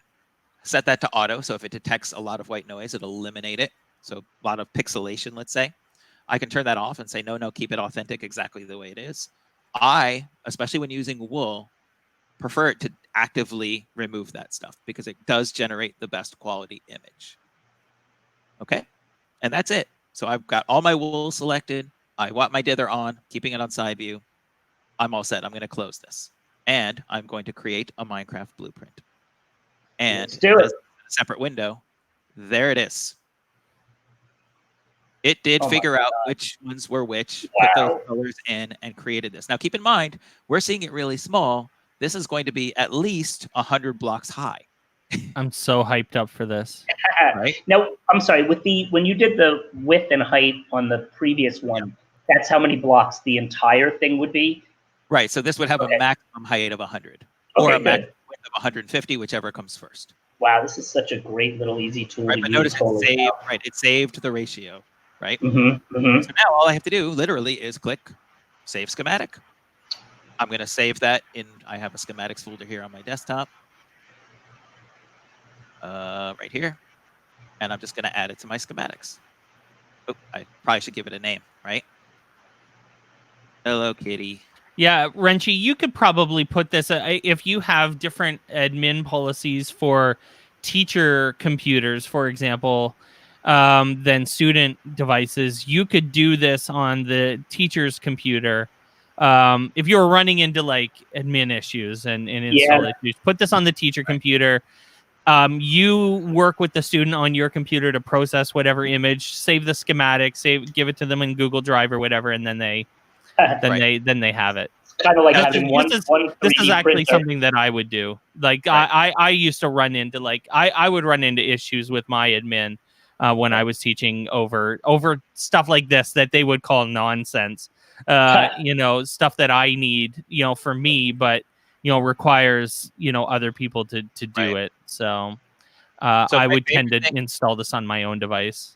set that to auto. So if it detects a lot of white noise, it'll eliminate it. So a lot of pixelation, let's say. I can turn that off and say, no, keep it authentic exactly the way it is. I, especially when using wool, prefer it to actively remove that stuff because it does generate the best quality image. Okay, and that's it. So I've got all my wool selected. I want my dither on, keeping it on side view. I'm all set. I'm going to close this. And I'm going to create a Minecraft blueprint. And let's do it. A separate window. There it is. It did figure out which ones were which, put those colors in, and created this. Now, keep in mind, we're seeing it really small. This is going to be at least 100 blocks high. I'm so hyped up for this. Right? Now, I'm sorry, when you did the width and height on the previous one, that's how many blocks the entire thing would be? Right. So this would have a maximum height of 100 or a maximum width of 150, whichever comes first. Wow, this is such a great little easy tool to but use. Notice it saved the ratio, right? So now all I have to do literally is click Save Schematic. I'm going to save that I have a schematics folder here on my desktop. Right here. And I'm just going to add it to my schematics. Oh, I probably should give it a name, right? Hello Kitty. Yeah, Renchi, you could probably put this, if you have different admin policies for teacher computers, for example, than student devices, you could do this on the teacher's computer. If you're running into like admin issues and install issues, put this on the teacher computer. You work with the student on your computer to process whatever image, save the schematic, give it to them in Google Drive or whatever, and then they have it. It's kind of like having this is actually printer. something that I would do. Like I used to run into I would run into issues with my admin when I was teaching over stuff like this that they would call nonsense. Stuff that I need, for me, but requires other people to do Right. it. So, So I my would favorite tend to thing- install this on my own device.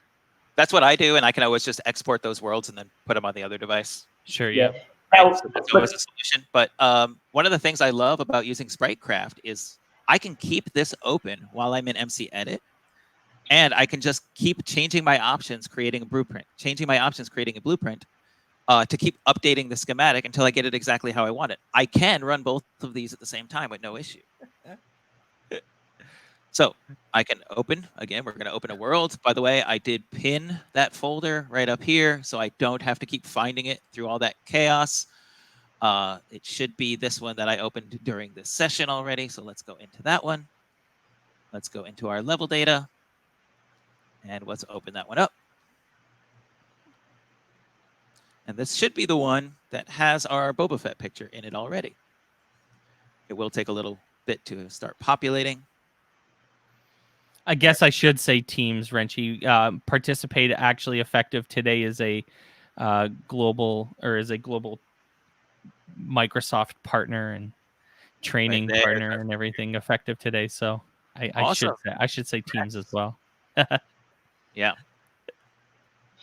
That's what I do, and I can always just export those worlds and then put them on the other device. Sure. Yeah. Yeah. Right? Now, So that's but always a solution. But one of the things I love about using SpriteCraft is I can keep this open while I'm in MCEdit, and I can just keep changing my options, creating a blueprint, to keep updating the schematic until I get it exactly how I want it. I can run both of these at the same time with no issue. So I can open, again, we're going to open a world. By the way, I did pin that folder right up here, so I don't have to keep finding it through all that chaos. It should be this one that I opened during this session already. So let's go into that one. Let's go into our level data. And let's open that one up. And this should be the one that has our Boba Fett picture in it already. It will take a little bit to start populating. I guess I should say Teams, Wrenchy. Participate actually effective today is a global Microsoft partner and training there. partner and everything effective today. So I Awesome. should say Teams as well. Yeah.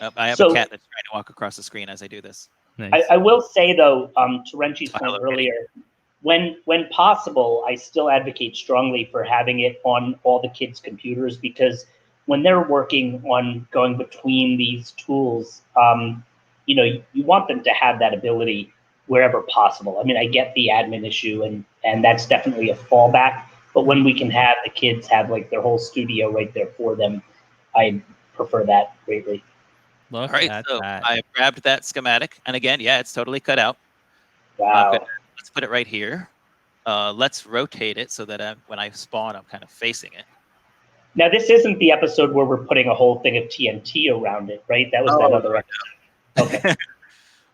I have a So cat that's trying to walk across the screen as I do this. Nice. I will say though, to Renchi's point Hello, Kitty. earlier, when possible, I still advocate strongly for having it on all the kids' computers, because when they're working on going between these tools, you want them to have that ability wherever possible. I mean, I get the admin issue, and that's definitely a fallback. But when we can have the kids have like their whole studio right there for them, I prefer that greatly. Look All right, at so that. I grabbed that schematic. And again, yeah, it's totally cut out. Wow. Let's put it right here. Let's rotate it so that when I spawn, I'm kind of facing it. Now, this isn't the episode where we're putting a whole thing of TNT around it, right? That was that other episode. Okay.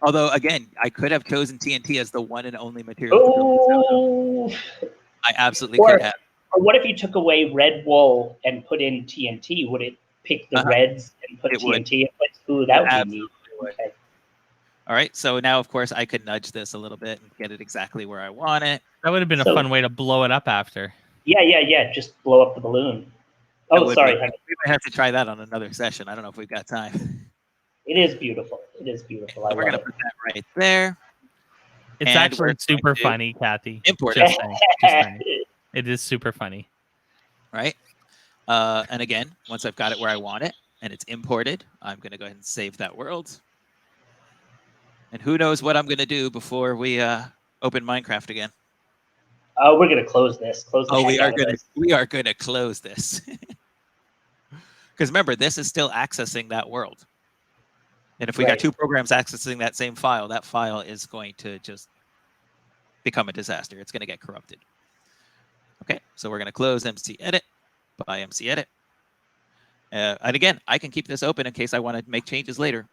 Although, again, I could have chosen TNT as the one and only material to build this out of. I absolutely could have. Or what if you took away red wool and put in TNT? Would it pick the reds and put It would. TNT in place? Ooh, that would be Absolutely neat. would. Okay. All right, so now, of course, I could nudge this a little bit and get it exactly where I want it. That would have been a fun way to blow it up after. Yeah. Just blow up the balloon. Oh, sorry. We might have to try that on another session. I don't know if we've got time. It is beautiful. It is beautiful. So we're going to put that right there. It's actually super funny, Kathy. Import Just it. saying. Just saying. It is super funny. Right? And again, once I've got it where I want it and it's imported, I'm going to go ahead and save that world. And who knows what I'm going to do before we open Minecraft again. Oh, we're going to close this. We are going to close this. Because remember, this is still accessing that world. And if we got two programs accessing that same file, that file is going to just become a disaster. It's going to get corrupted. Okay, so we're going to close MCEdit by MCEdit. And again, I can keep this open in case I want to make changes later.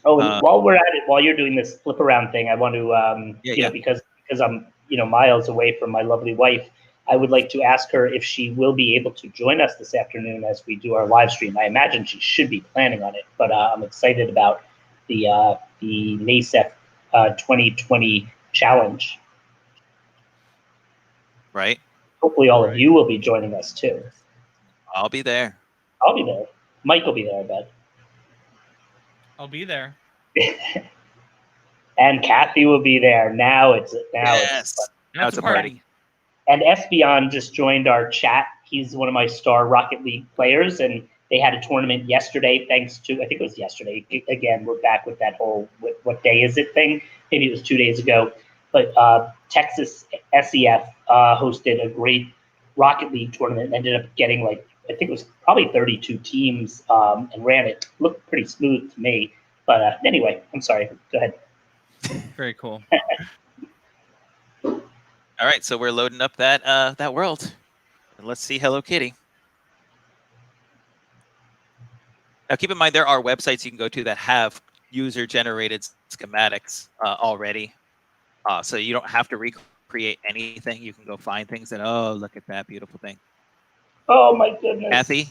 Oh, and while we're at it, while you're doing this flip around thing, I want to, because I'm, miles away from my lovely wife, I would like to ask her if she will be able to join us this afternoon as we do our live stream. I imagine she should be planning on it, but I'm excited about the NASEF 2020 challenge. Right. Hopefully all of you will be joining us too. I'll be there. I'll be there. Mike will be there, I bet. I'll be there. And Kathy will be there. Now it's a party. And Espeon just joined our chat. He's one of my star Rocket League players, and they had a tournament yesterday. Thanks to, I think it was yesterday. Again, we're back with that whole what day is it thing. Maybe it was 2 days ago. But Texas SEF hosted a great Rocket League tournament. Ended up getting I think it was probably 32 teams and ran it. Looked pretty smooth to me. But anyway, I'm sorry. Go ahead. Very cool. All right, so we're loading up that world. And let's see Hello Kitty. Now, keep in mind, there are websites you can go to that have user-generated schematics already. So you don't have to recreate anything. You can go find things and, oh, look at that beautiful thing. Oh, my goodness. Kathy?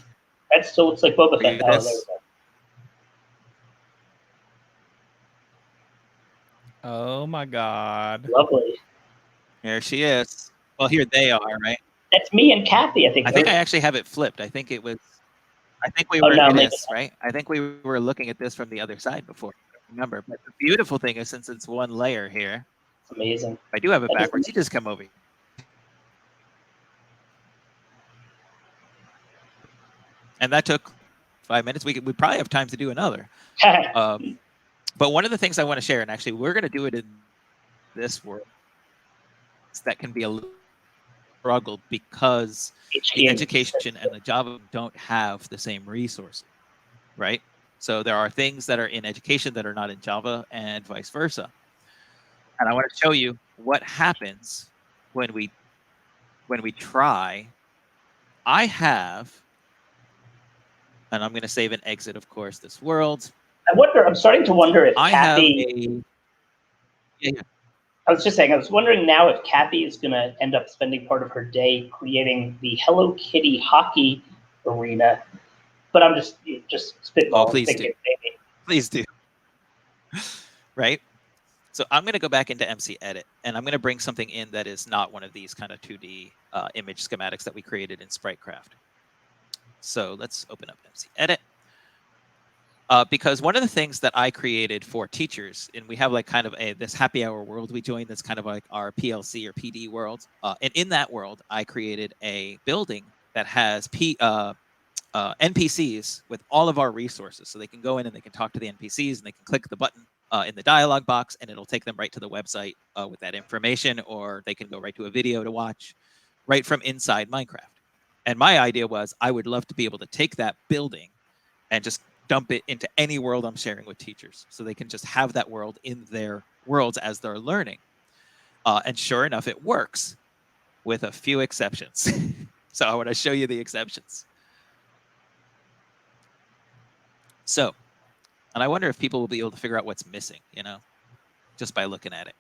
That still looks like Boba Fett. Oh, there we go. Oh, my God. Lovely. There she is. Well, here they are, right? That's me and Kathy, I think. I think I actually have it flipped. I think it was. I think we Oh, were no, it maybe is, right? I think we were looking at this from the other side before. Remember, but the beautiful thing is, since it's one layer here, It's amazing. if I do have it That is backwards. You just come over here. And that took 5 minutes. We probably have time to do another. But one of the things I want to share, and actually we're going to do it in this world, that can be a little struggle because the education and the Java don't have the same resources, right? So there are things that are in education that are not in Java and vice versa. And I want to show you what happens when we try. I have, and I'm going to save and exit, of course, this world. I'm starting to wonder if I Kathy. Yeah. I was just saying, I was wondering now if Kathy is going to end up spending part of her day creating the Hello Kitty hockey arena. But I'm just spitballing. Oh, please do. Please do. Right? So I'm going to go back into MCEdit, and I'm going to bring something in that is not one of these kind of 2D image schematics that we created in SpriteCraft. So let's open up MCEdit. Because one of the things that I created for teachers, and we have like kind of this happy hour world we joined that's kind of like our PLC or PD world. And in that world, I created a building that has NPCs with all of our resources. So they can go in and they can talk to the NPCs and they can click the button in the dialog box and it'll take them right to the website with that information, or they can go right to a video to watch right from inside Minecraft. And my idea was I would love to be able to take that building and just dump it into any world I'm sharing with teachers so they can just have that world in their worlds as they're learning. And sure enough, it works with a few exceptions. So I want to show you the exceptions. So, and I wonder if people will be able to figure out what's missing, just by looking at it.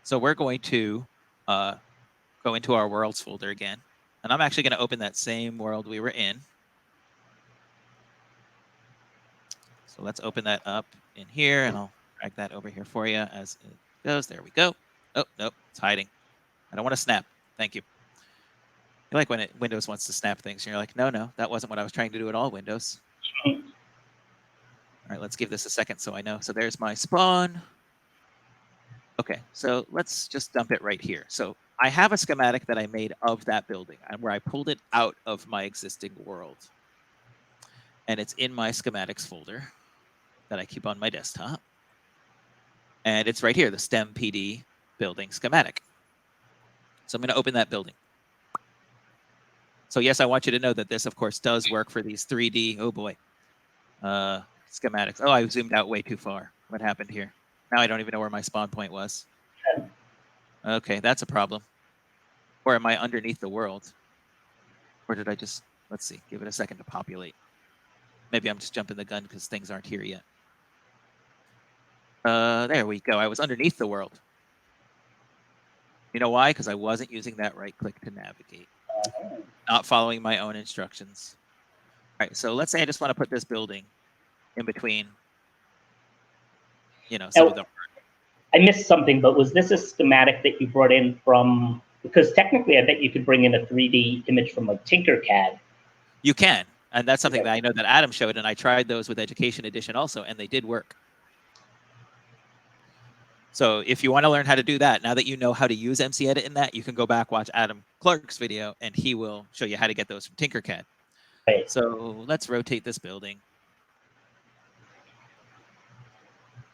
So we're going to go into our worlds folder again. And I'm actually going to open that same world we were in. So let's open that up in here, and I'll drag that over here for you as it goes. There we go. Oh, nope, it's hiding. I don't want to snap. Thank you. You like when Windows wants to snap things, and you're like, no, that wasn't what I was trying to do at all, Windows. All right, let's give this a second so I know. So there's my spawn. Okay, so let's just dump it right here. So I have a schematic that I made of that building where I pulled it out of my existing world. And it's in my schematics folder that I keep on my desktop. And it's right here, the STEM PD building schematic. So I'm going to open that building. So yes, I want you to know that this, of course, does work for these 3D, oh boy, schematics. Oh, I zoomed out way too far. What happened here? Now I don't even know where my spawn point was. Okay, that's a problem. Or am I underneath the world? Or did I just, let's see, give it a second to populate. Maybe I'm just jumping the gun because things aren't here yet. There we go. I was underneath the world. You know why? Because I wasn't using that right click to navigate. Not following my own instructions. All right, so let's say I just want to put this building in between, some of the... I missed something, but was this a schematic that you brought in from, because technically I bet you could bring in a 3D image from like Tinkercad. You can, and that's something that I know that Adam showed, and I tried those with Education Edition also, and they did work. So if you want to learn how to do that, now that you know how to use MCEdit in that, you can go back, watch Adam Clark's video, and he will show you how to get those from Tinkercad. Right. So let's rotate this building.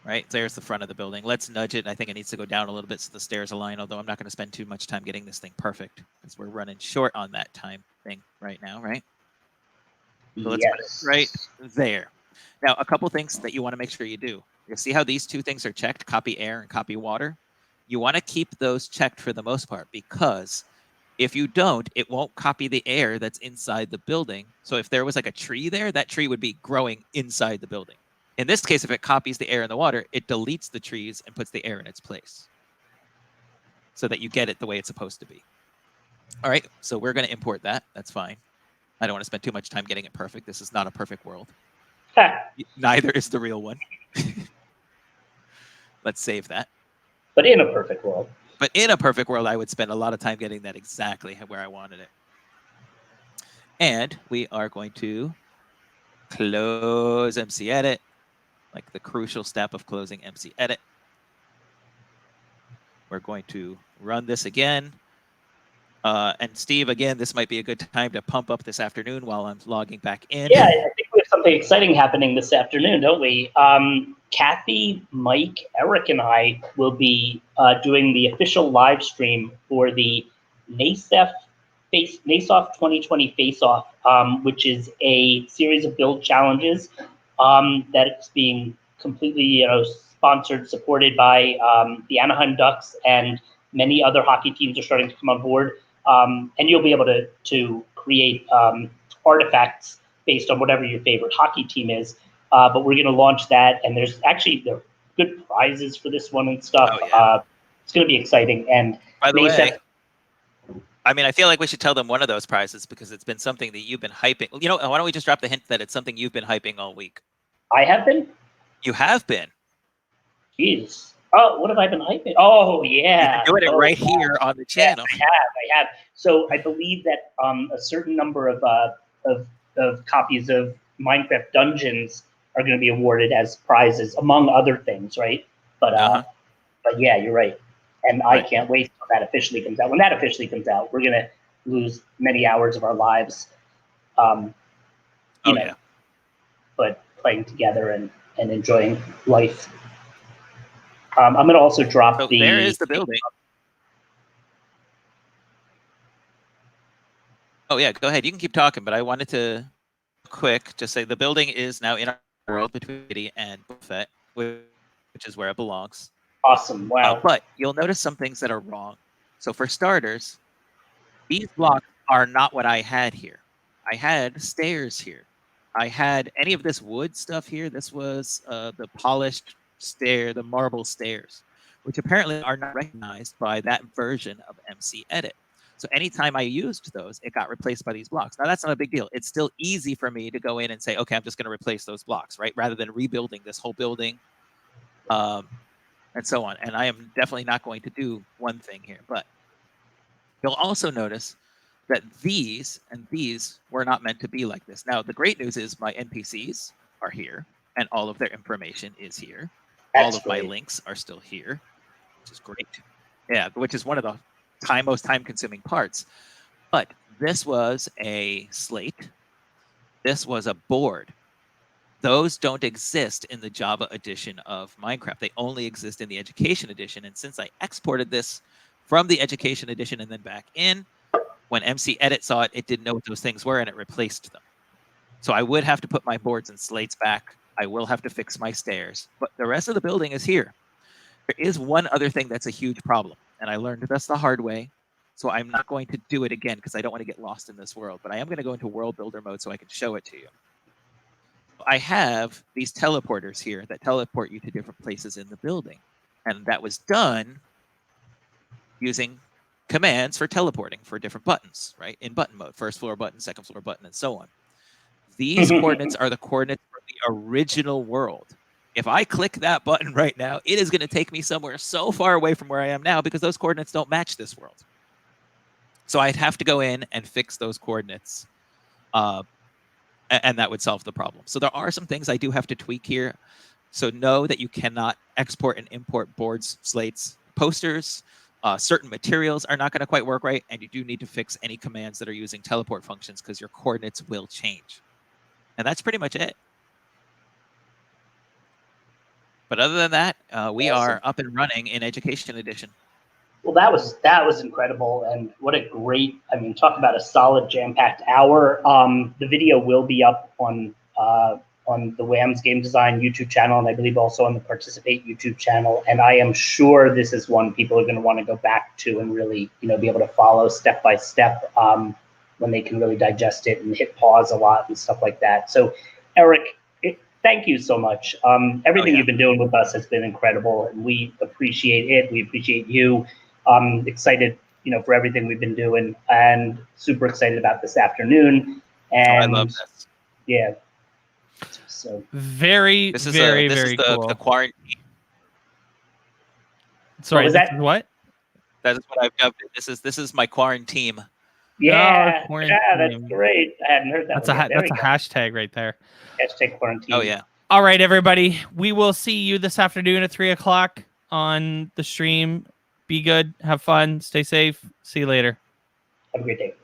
Right, there's the front of the building. Let's nudge it. I think it needs to go down a little bit so the stairs align, although I'm not going to spend too much time getting this thing perfect because we're running short on that time thing right now, right? So let's put it right there. Now, a couple things that you want to make sure you do. You see how these two things are checked, copy air and copy water? You want to keep those checked for the most part because if you don't, it won't copy the air that's inside the building. So if there was like a tree there, that tree would be growing inside the building. In this case, if it copies the air and the water, it deletes the trees and puts the air in its place so that you get it the way it's supposed to be. All right, so we're going to import that. That's fine. I don't want to spend too much time getting it perfect. This is not a perfect world. Neither is the real one. Let's save that. But in a perfect world. But in a perfect world, I would spend a lot of time getting that exactly where I wanted it. And we are going to close MCEdit, like the crucial step of closing MCEdit. We're going to run this again. And Steve, again, this might be a good time to pump up this afternoon while I'm logging back in. Yeah, I think we have something exciting happening this afternoon, don't we? Kathy, Mike, Eric, and I will be doing the official live stream for the NASOF 2020 Face-Off, which is a series of build challenges that's being completely, sponsored, supported by the Anaheim Ducks, and many other hockey teams are starting to come on board. And you'll be able to create artifacts based on whatever your favorite hockey team is. But we're going to launch that, and there are good prizes for this one and stuff. Oh, yeah. It's going to be exciting. And by the way, I mean, I feel like we should tell them one of those prizes because it's been something that you've been hyping. You know, why don't we just drop the hint that it's something you've been hyping all week? I have been? You have been. Jeez. Oh, what have I been hyping? Oh, yeah. You're doing it right here on the channel. Yeah, I have. So I believe that a certain number of copies of Minecraft Dungeons are going to be awarded as prizes, among other things, right? But but yeah, you're right. And I can't wait till that officially comes out. When that officially comes out, we're going to lose many hours of our lives, Yeah. but playing together and enjoying life. I'm going to also drop the... There is the building. Oh, yeah, go ahead. You can keep talking, but I wanted to quick just say the building is now in our world between City and Buffet, which is where it belongs. Awesome. Wow. But you'll notice some things that are wrong. So for starters, these blocks are not what I had here. I had stairs here. I had any of this wood stuff here. This was the polished stair, the marble stairs, which apparently are not recognized by that version of MCEdit. So anytime I used those, it got replaced by these blocks. Now, that's not a big deal. It's still easy for me to go in and say, okay, I'm just going to replace those blocks, right? Rather than rebuilding this whole building and so on. And I am definitely not going to do one thing here. But you'll also notice that these and these were not meant to be like this. Now, the great news is my NPCs are here, and all of their information is here. All of my links are still here, which is great. Yeah, which is one of the most time-consuming parts. But this was a slate. This was a board. Those don't exist in the Java edition of Minecraft. They only exist in the Education edition. And since I exported this from the Education edition and then back in, when MCEdit saw it, it didn't know what those things were, and it replaced them. So I would have to put my boards and slates back. I will have to fix my stairs. But the rest of the building is here. There is one other thing that's a huge problem, and I learned this the hard way, so I'm not going to do it again because I don't want to get lost in this world, but I am going to go into world builder mode so I can show it to you. I have these teleporters here that teleport you to different places in the building, and that was done using commands for teleporting for different buttons, right? In button mode, first floor button, second floor button, and so on. These coordinates are the coordinates for the original world. If I click that button right now, it is going to take me somewhere so far away from where I am now because those coordinates don't match this world. So I'd have to go in and fix those coordinates, and that would solve the problem. So there are some things I do have to tweak here. So know that you cannot export and import boards, slates, posters. Certain materials are not going to quite work right, and you do need to fix any commands that are using teleport functions because your coordinates will change. And that's pretty much it. But other than that, we are up and running in Education Edition. Well, that was incredible, and what a great! I mean, talk about a solid jam-packed hour. The video will be up on the Wham's Game Design YouTube channel, and I believe also on the Participate YouTube channel. And I am sure this is one people are going to want to go back to and really, be able to follow step by step when they can really digest it and hit pause a lot and stuff like that. So, Eric, thank you so much. Everything you've been doing with us has been incredible, and we appreciate it. We appreciate you. Excited, for everything we've been doing, and super excited about this afternoon. And I love this. Yeah. So very cool. The quarantine. Sorry, what was that? What? That is what I've dubbed it. This is my quarantine. Yeah, quarantine. that's great. I hadn't heard that. That's a hashtag right there. Hashtag quarantine. Oh yeah. All right, everybody. We will see you this afternoon at 3:00 on the stream. Be good. Have fun. Stay safe. See you later. Have a great day.